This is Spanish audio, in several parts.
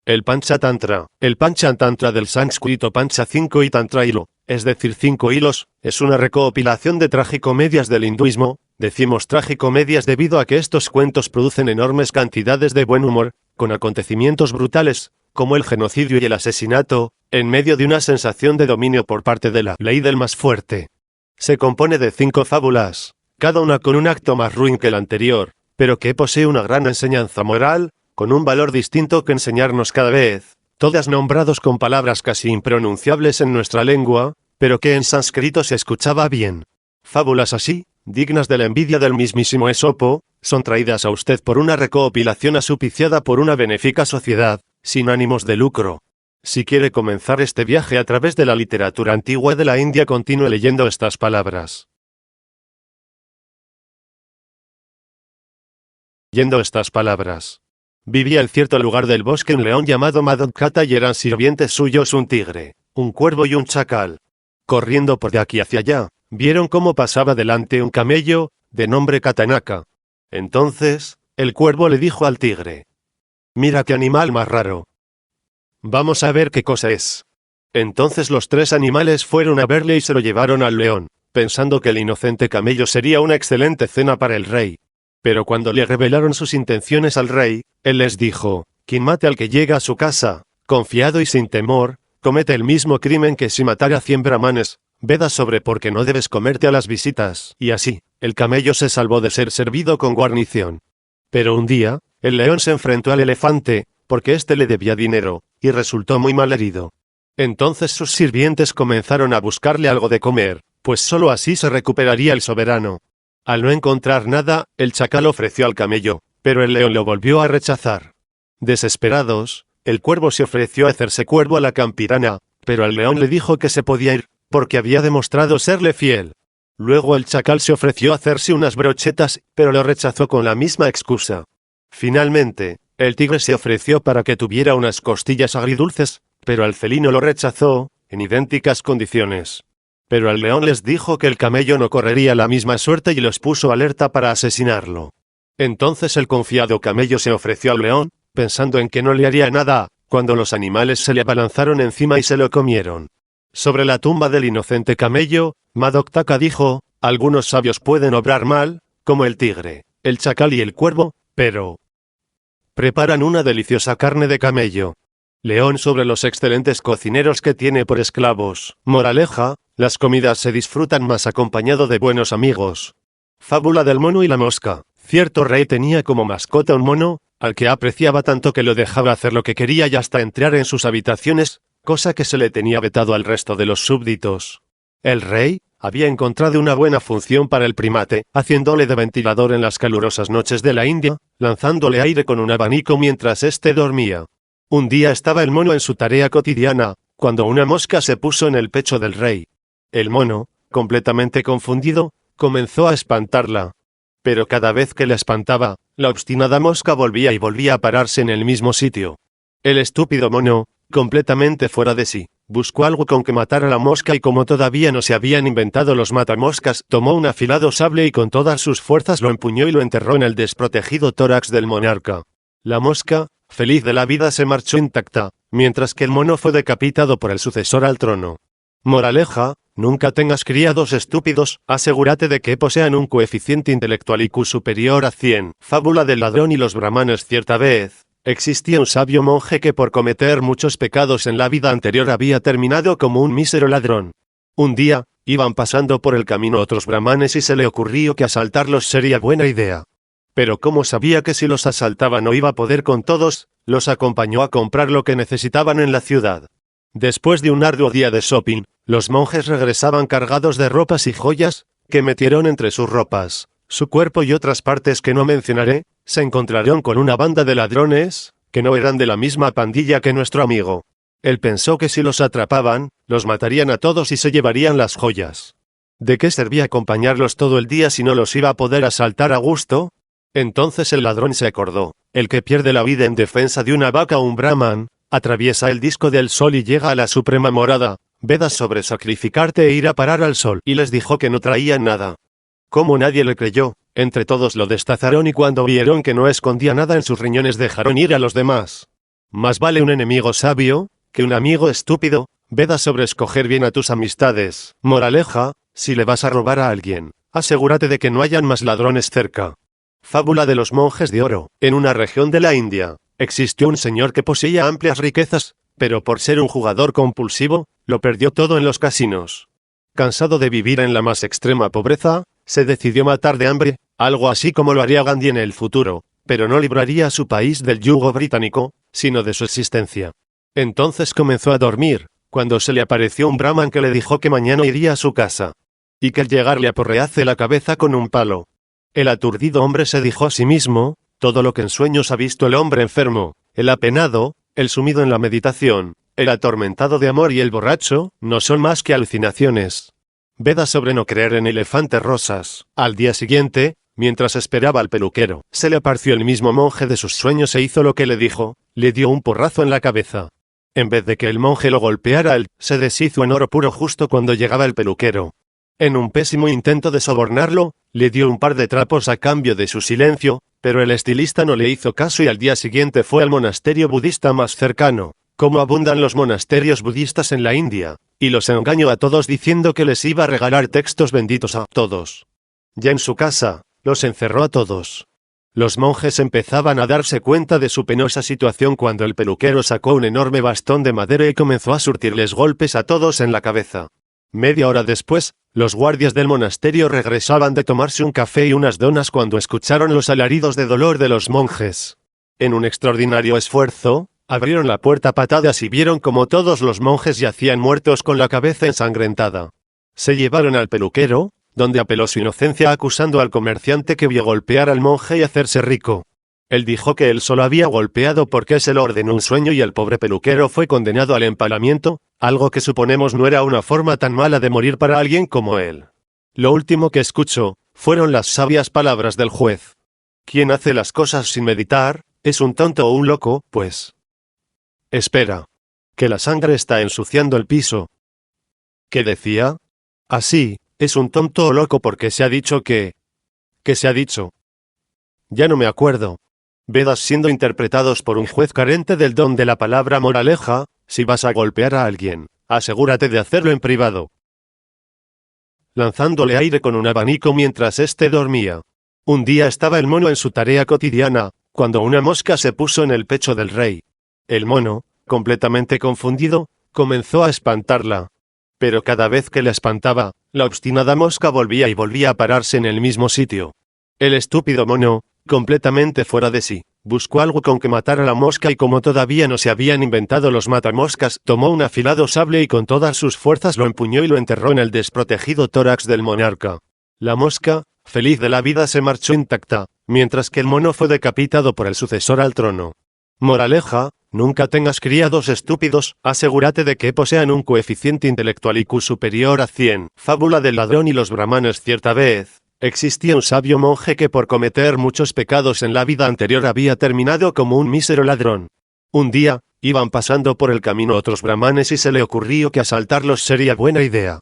El Panchatantra. El Panchatantra del sánscrito Pancha 5 y Tantra hilo, es decir 5 hilos, es una recopilación de tragicomedias del hinduismo. Decimos tragicomedias debido a que estos cuentos producen enormes cantidades de buen humor, con acontecimientos brutales, como el genocidio y el asesinato, en medio de una sensación de dominio por parte de la ley del más fuerte. Se compone de 5 fábulas, cada una con un acto más ruin que el anterior, pero que posee una gran enseñanza moral, con un valor distinto que enseñarnos cada vez, todas nombrados con palabras casi impronunciables en nuestra lengua, pero que en sánscrito se escuchaba bien. Fábulas así, dignas de la envidia del mismísimo Esopo, son traídas a usted por una recopilación asupiciada por una benéfica sociedad, sin ánimos de lucro. Si quiere comenzar este viaje a través de la literatura antigua de la India, continúe leyendo estas palabras. Leyendo estas palabras. Vivía en cierto lugar del bosque un león llamado Madhukata y eran sirvientes suyos un tigre, un cuervo y un chacal. Corriendo por de aquí hacia allá, vieron cómo pasaba delante un camello, de nombre Katanaka. Entonces, el cuervo le dijo al tigre: «Mira qué animal más raro. Vamos a ver qué cosa es». Entonces los 3 animales fueron a verle y se lo llevaron al león, pensando que el inocente camello sería una excelente cena para el rey. Pero cuando le revelaron sus intenciones al rey, él les dijo: «Quien mate al que llega a su casa, confiado y sin temor, comete el mismo crimen que si matara a 100 brahmanes. Veda sobre porque no debes comerte a las visitas». Y así, el camello se salvó de ser servido con guarnición. Pero un día, el león se enfrentó al elefante, porque éste le debía dinero, y resultó muy mal herido. Entonces sus sirvientes comenzaron a buscarle algo de comer, pues sólo así se recuperaría el soberano. Al no encontrar nada, el chacal ofreció al camello, pero el león lo volvió a rechazar. Desesperados, el cuervo se ofreció a hacerse cuervo a la campirana, pero el león le dijo que se podía ir, porque había demostrado serle fiel. Luego el chacal se ofreció a hacerse unas brochetas, pero lo rechazó con la misma excusa. Finalmente, el tigre se ofreció para que tuviera unas costillas agridulces, pero el felino lo rechazó, en idénticas condiciones. Pero el león les dijo que el camello no correría la misma suerte y los puso alerta para asesinarlo. Entonces el confiado camello se ofreció al león, pensando en que no le haría nada, cuando los animales se le abalanzaron encima y se lo comieron. Sobre la tumba del inocente camello, Madhukata dijo: «Algunos sabios pueden obrar mal, como el tigre, el chacal y el cuervo, pero preparan una deliciosa carne de camello». León sobre los excelentes cocineros que tiene por esclavos. Moraleja: las comidas se disfrutan más acompañado de buenos amigos. Fábula del mono y la mosca. Cierto rey tenía como mascota un mono, al que apreciaba tanto que lo dejaba hacer lo que quería y hasta entrar en sus habitaciones, cosa que se le tenía vetado al resto de los súbditos. El rey había encontrado una buena función para el primate, haciéndole de ventilador en las calurosas noches de la India, lanzándole aire con un abanico mientras éste dormía. Un día estaba el mono en su tarea cotidiana, cuando una mosca se puso en el pecho del rey. El mono, completamente confundido, comenzó a espantarla. Pero cada vez que la espantaba, la obstinada mosca volvía y volvía a pararse en el mismo sitio. El estúpido mono, completamente fuera de sí, buscó algo con que matar a la mosca y como todavía no se habían inventado los matamoscas, tomó un afilado sable y con todas sus fuerzas lo empuñó y lo enterró en el desprotegido tórax del monarca. La mosca, feliz de la vida, se marchó intacta, mientras que el mono fue decapitado por el sucesor al trono. Moraleja: nunca tengas criados estúpidos, asegúrate de que posean un coeficiente intelectual IQ superior a 100. Fábula del ladrón y los brahmanes. Cierta vez, existía un sabio monje que por cometer muchos pecados en la vida anterior había terminado como un mísero ladrón. Un día, iban pasando por el camino otros brahmanes y se le ocurrió que asaltarlos sería buena idea. Pero como sabía que si los asaltaba no iba a poder con todos, los acompañó a comprar lo que necesitaban en la ciudad. Después de un arduo día de shopping, los monjes regresaban cargados de ropas y joyas, que metieron entre sus ropas, su cuerpo y otras partes que no mencionaré. Se encontraron con una banda de ladrones, que no eran de la misma pandilla que nuestro amigo. Él pensó que si los atrapaban, los matarían a todos y se llevarían las joyas. ¿De qué servía acompañarlos todo el día si no los iba a poder asaltar a gusto? Entonces el ladrón se acordó: el que pierde la vida en defensa de una vaca o un brahman, atraviesa el disco del sol y llega a la suprema morada. Vedas sobre sacrificarte e ir a parar al sol. Y les dijo que no traían nada. Como nadie le creyó, entre todos lo destazaron y cuando vieron que no escondía nada en sus riñones dejaron ir a los demás. Más vale un enemigo sabio que un amigo estúpido. Veda sobre escoger bien a tus amistades. Moraleja, si le vas a robar a alguien, asegúrate de que no hayan más ladrones cerca. Fábula de los monjes de oro. En una región de la India, existió un señor que poseía amplias riquezas, pero por ser un jugador compulsivo, lo perdió todo en los casinos. Cansado de vivir en la más extrema pobreza, se decidió matar de hambre, algo así como lo haría Gandhi en el futuro, pero no libraría a su país del yugo británico, sino de su existencia. Entonces comenzó a dormir, cuando se le apareció un brahman que le dijo que mañana iría a su casa, y que al llegar le aporrease la cabeza con un palo. El aturdido hombre se dijo a sí mismo: todo lo que en sueños ha visto el hombre enfermo, el apenado, el sumido en la meditación, el atormentado de amor y el borracho, no son más que alucinaciones. Veda sobre no creer en elefantes rosas. Al día siguiente, mientras esperaba al peluquero, se le apareció el mismo monje de sus sueños e hizo lo que le dijo, le dio un porrazo en la cabeza. En vez de que el monje lo golpeara, él se deshizo en oro puro justo cuando llegaba el peluquero. En un pésimo intento de sobornarlo, le dio un par de trapos a cambio de su silencio, pero el estilista no le hizo caso y al día siguiente fue al monasterio budista más cercano. Como abundan los monasterios budistas en la India, y los engañó a todos diciendo que les iba a regalar textos benditos a todos. Ya en su casa, los encerró a todos. Los monjes empezaban a darse cuenta de su penosa situación cuando el peluquero sacó un enorme bastón de madera y comenzó a surtirles golpes a todos en la cabeza. Media hora después, los guardias del monasterio regresaban de tomarse un café y unas donas cuando escucharon los alaridos de dolor de los monjes. En un extraordinario esfuerzo, abrieron la puerta a patadas y vieron como todos los monjes yacían muertos con la cabeza ensangrentada. Se llevaron al peluquero, donde apeló su inocencia acusando al comerciante que vio golpear al monje y hacerse rico. Él dijo que él solo había golpeado porque se lo ordenó un sueño y el pobre peluquero fue condenado al empalamiento, algo que suponemos no era una forma tan mala de morir para alguien como él. Lo último que escuchó fueron las sabias palabras del juez. Quien hace las cosas sin meditar, es un tonto o un loco, pues. Espera. Que la sangre está ensuciando el piso. ¿Qué decía? Así. Es un tonto o loco porque se ha dicho que... ¿Qué se ha dicho? Ya no me acuerdo. Vedas siendo interpretados por un juez carente del don de la palabra. Moraleja, si vas a golpear a alguien, asegúrate de hacerlo en privado. Lanzándole aire con un abanico mientras éste dormía. Un día estaba el mono en su tarea cotidiana, cuando una mosca se puso en el pecho del rey. El mono, completamente confundido, comenzó a espantarla. Pero cada vez que la espantaba, la obstinada mosca volvía y volvía a pararse en el mismo sitio. El estúpido mono, completamente fuera de sí, buscó algo con que matar a la mosca y como todavía no se habían inventado los matamoscas, tomó un afilado sable y con todas sus fuerzas lo empuñó y lo enterró en el desprotegido tórax del monarca. La mosca, feliz de la vida, se marchó intacta, mientras que el mono fue decapitado por el sucesor al trono. Moraleja, nunca tengas criados estúpidos, asegúrate de que posean un coeficiente intelectual IQ superior a 100. Fábula del ladrón y los brahmanes. Cierta vez, existía un sabio monje que por cometer muchos pecados en la vida anterior había terminado como un mísero ladrón. Un día, iban pasando por el camino otros brahmanes y se le ocurrió que asaltarlos sería buena idea.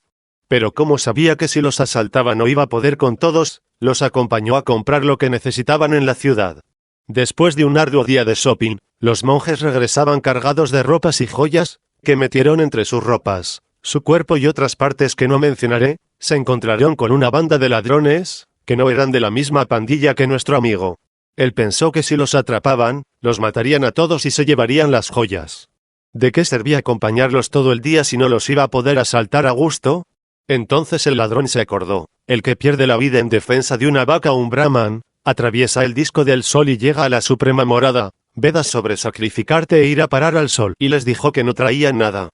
Pero como sabía que si los asaltaba no iba a poder con todos, los acompañó a comprar lo que necesitaban en la ciudad. Después de un arduo día de shopping, los monjes regresaban cargados de ropas y joyas, que metieron entre sus ropas, su cuerpo y otras partes que no mencionaré. Se encontraron con una banda de ladrones, que no eran de la misma pandilla que nuestro amigo. Él pensó que si los atrapaban, los matarían a todos y se llevarían las joyas. ¿De qué servía acompañarlos todo el día si no los iba a poder asaltar a gusto? Entonces el ladrón se acordó: el que pierde la vida en defensa de una vaca o un brahman, atraviesa el disco del sol y llega a la suprema morada. Vedas sobre sacrificarte e ir a parar al sol. Y les dijo que no traían nada.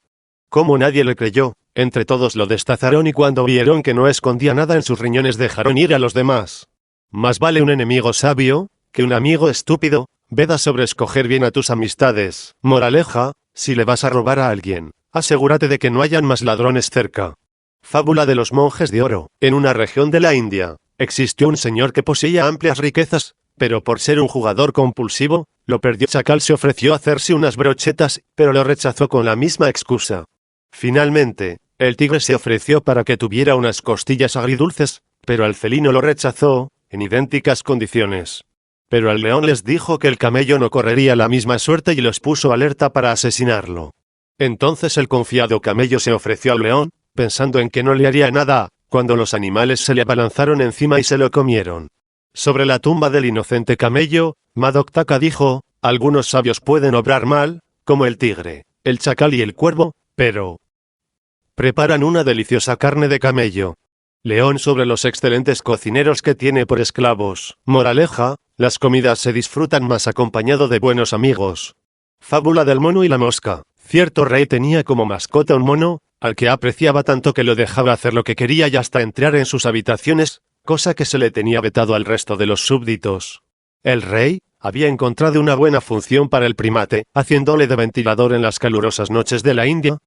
Como nadie le creyó, entre todos lo destazaron y cuando vieron que no escondía nada en sus riñones dejaron ir a los demás. Más vale un enemigo sabio que un amigo estúpido. Vedas sobre escoger bien a tus amistades. Moraleja, si le vas a robar a alguien, asegúrate de que no hayan más ladrones cerca. Fábula de los monjes de oro. En una región de la India, existió un señor que poseía amplias riquezas, pero por ser un jugador compulsivo, lo perdió. Chacal se ofreció a hacerse unas brochetas, pero lo rechazó con la misma excusa. Finalmente, el tigre se ofreció para que tuviera unas costillas agridulces, pero el felino lo rechazó, en idénticas condiciones. Pero el león les dijo que el camello no correría la misma suerte y los puso alerta para asesinarlo. Entonces el confiado camello se ofreció al león, pensando en que no le haría nada, cuando los animales se le abalanzaron encima y se lo comieron. Sobre la tumba del inocente camello, Madok-Taka dijo: algunos sabios pueden obrar mal, como el tigre, el chacal y el cuervo, pero preparan una deliciosa carne de camello. León sobre los excelentes cocineros que tiene por esclavos. Moraleja: las comidas se disfrutan más acompañado de buenos amigos. Fábula del mono y la mosca. Cierto rey tenía como mascota un mono, al que apreciaba tanto que lo dejaba hacer lo que quería y hasta entrar en sus habitaciones, cosa que se le tenía vetado al resto de los súbditos. El rey había encontrado una buena función para el primate, haciéndole de ventilador en las calurosas noches de la India.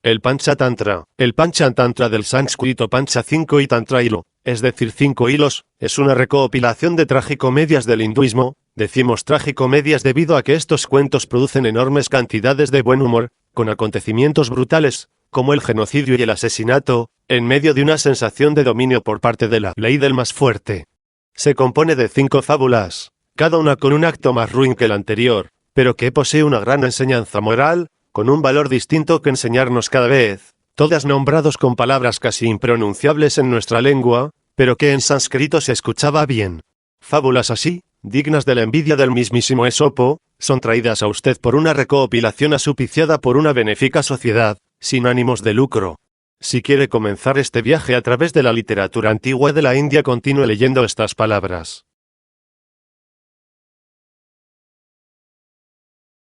El Panchatantra. El Panchatantra del sánscrito Pancha 5 y Tantra hilo, es decir 5 hilos, es una recopilación de tragicomedias del hinduismo. Decimos tragicomedias debido a que estos cuentos producen enormes cantidades de buen humor, con acontecimientos brutales, como el genocidio y el asesinato, en medio de una sensación de dominio por parte de la ley del más fuerte. Se compone de 5 fábulas, cada una con un acto más ruin que el anterior, pero que posee una gran enseñanza moral, con un valor distinto que enseñarnos cada vez, todas nombrados con palabras casi impronunciables en nuestra lengua, pero que en sánscrito se escuchaba bien. Fábulas así, dignas de la envidia del mismísimo Esopo, son traídas a usted por una recopilación auspiciada por una benéfica sociedad, sin ánimos de lucro. Si quiere comenzar este viaje a través de la literatura antigua de la India, continúe leyendo estas palabras.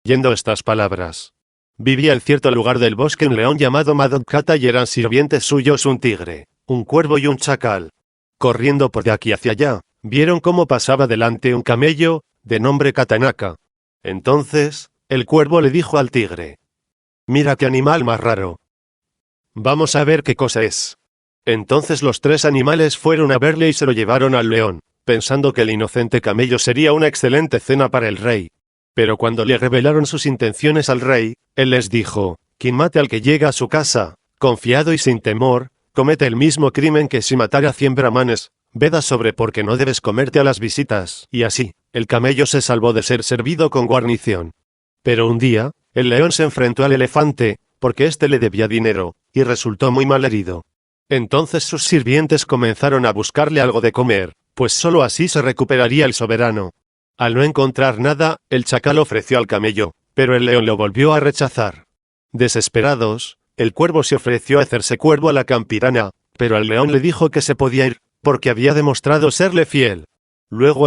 Leyendo estas palabras. Vivía en cierto lugar del bosque un león llamado Madok-Kata y eran sirvientes suyos un tigre, un cuervo y un chacal. Corriendo por de aquí hacia allá, vieron cómo pasaba delante un camello, de nombre Katanaka. Entonces, el cuervo le dijo al tigre: mira qué animal más raro. Vamos a ver qué cosa es. Entonces los 3 animales fueron a verle y se lo llevaron al león, pensando que el inocente camello sería una excelente cena para el rey. Pero cuando le revelaron sus intenciones al rey, él les dijo: quien mate al que llega a su casa, confiado y sin temor, comete el mismo crimen que si matara 100 brahmanes. Veda sobre por qué no debes comerte a las visitas. Y así, el camello se salvó de ser servido con guarnición. Pero un día, el león se enfrentó al elefante, porque éste le debía dinero, y resultó muy mal herido. Entonces sus sirvientes comenzaron a buscarle algo de comer, pues sólo así se recuperaría el soberano. Al no encontrar nada, el chacal ofreció al camello, pero el león lo volvió a rechazar. Desesperados, el cuervo se ofreció a hacerse cuervo a la campirana, pero el león le dijo que se podía ir, porque había demostrado serle fiel. Luego el